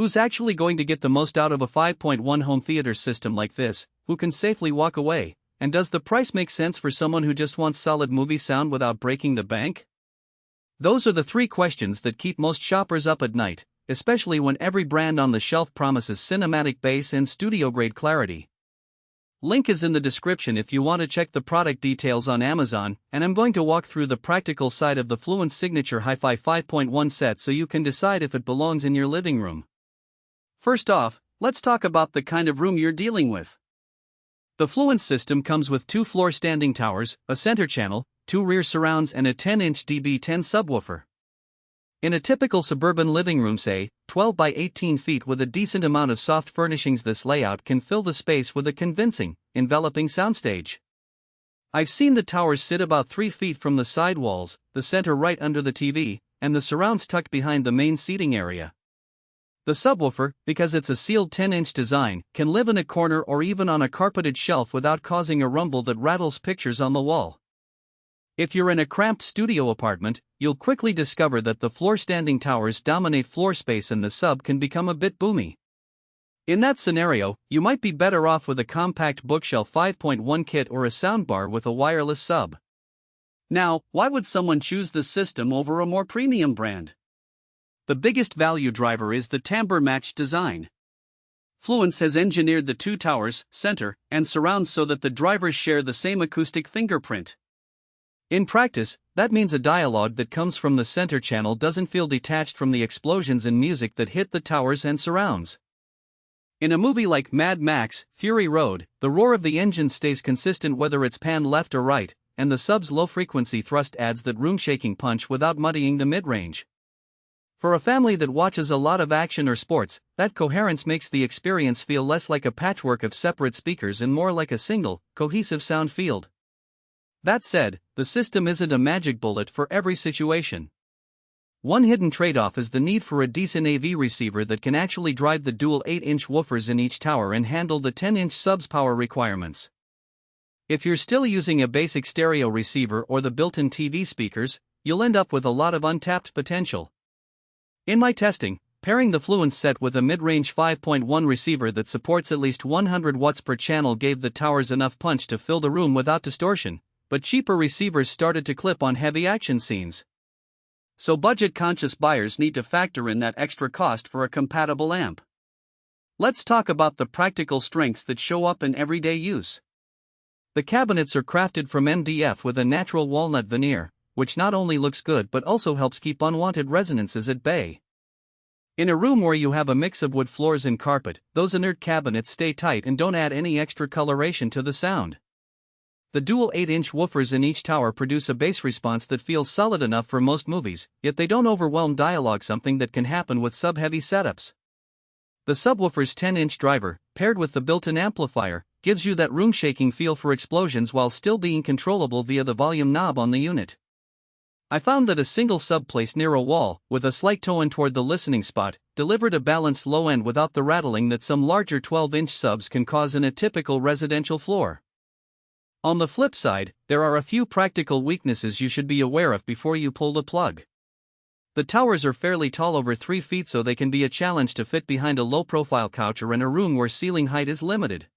Who's actually going to get the most out of a 5.1 home theater system like this? Who can safely walk away? And does the price make sense for someone who just wants solid movie sound without breaking the bank? Those are the three questions that keep most shoppers up at night, especially when every brand on the shelf promises cinematic bass and studio-grade clarity. Link is in the description if you want to check the product details on Amazon, and I'm going to walk through the practical side of the Fluance Signature HiFi 5.1 set so you can decide if it belongs in your living room. First off, let's talk about the kind of room you're dealing with. The Fluance system comes with two floor-standing towers, a center channel, two rear surrounds and a 10-inch DB10 subwoofer. In a typical suburban living room, say, 12 by 18 feet with a decent amount of soft furnishings, this layout can fill the space with a convincing, enveloping soundstage. I've seen the towers sit about 3 feet from the side walls, the center right under the TV, and the surrounds tucked behind the main seating area. The subwoofer, because it's a sealed 10-inch design, can live in a corner or even on a carpeted shelf without causing a rumble that rattles pictures on the wall. If you're in a cramped studio apartment, you'll quickly discover that the floor-standing towers dominate floor space and the sub can become a bit boomy. In that scenario, you might be better off with a compact bookshelf 5.1 kit or a soundbar with a wireless sub. Now, why would someone choose this system over a more premium brand? The biggest value driver is the timbre-matched design. Fluance has engineered the two towers, center, and surrounds so that the drivers share the same acoustic fingerprint. In practice, that means a dialogue that comes from the center channel doesn't feel detached from the explosions and music that hit the towers and surrounds. In a movie like Mad Max, Fury Road, the roar of the engine stays consistent whether it's panned left or right, and the sub's low-frequency thrust adds that room-shaking punch without muddying the mid-range. For a family that watches a lot of action or sports, that coherence makes the experience feel less like a patchwork of separate speakers and more like a single, cohesive sound field. That said, the system isn't a magic bullet for every situation. One hidden trade-off is the need for a decent AV receiver that can actually drive the dual 8-inch woofers in each tower and handle the 10-inch sub's power requirements. If you're still using a basic stereo receiver or the built-in TV speakers, you'll end up with a lot of untapped potential. In my testing, pairing the Fluance set with a mid-range 5.1 receiver that supports at least 100 watts per channel gave the towers enough punch to fill the room without distortion, but cheaper receivers started to clip on heavy action scenes. So budget-conscious buyers need to factor in that extra cost for a compatible amp. Let's talk about the practical strengths that show up in everyday use. The cabinets are crafted from MDF with a natural walnut veneer, which not only looks good but also helps keep unwanted resonances at bay. In a room where you have a mix of wood floors and carpet, those inert cabinets stay tight and don't add any extra coloration to the sound. The dual 8-inch woofers in each tower produce a bass response that feels solid enough for most movies, yet they don't overwhelm dialogue, something that can happen with sub-heavy setups. The subwoofer's 10-inch driver, paired with the built-in amplifier, gives you that room-shaking feel for explosions while still being controllable via the volume knob on the unit. I found that a single sub placed near a wall, with a slight toe in toward the listening spot, delivered a balanced low end without the rattling that some larger 12-inch subs can cause in a typical residential floor. On the flip side, there are a few practical weaknesses you should be aware of before you pull the plug. The towers are fairly tall, over 3 feet, so they can be a challenge to fit behind a low-profile couch or in a room where ceiling height is limited.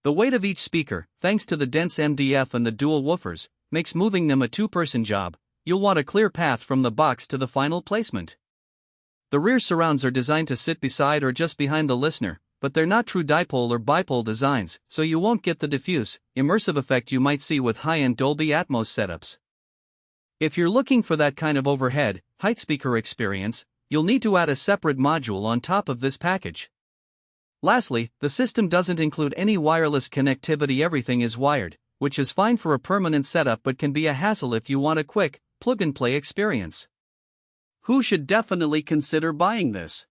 The weight of each speaker, thanks to the dense MDF and the dual woofers, makes moving them a two-person job. You'll want a clear path from the box to the final placement. The rear surrounds are designed to sit beside or just behind the listener, but they're not true dipole or bipole designs, so you won't get the diffuse, immersive effect you might see with high-end Dolby Atmos setups. If you're looking for that kind of overhead, height speaker experience, you'll need to add a separate module on top of this package. Lastly, the system doesn't include any wireless connectivity. Everything is wired, which is fine for a permanent setup but can be a hassle if you want a quick, plug-and-play experience. Who should definitely consider buying this?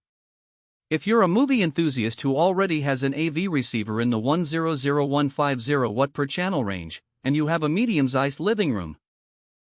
If you're a movie enthusiast who already has an AV receiver in the 100150 watt per channel range, and you have a medium-sized living room.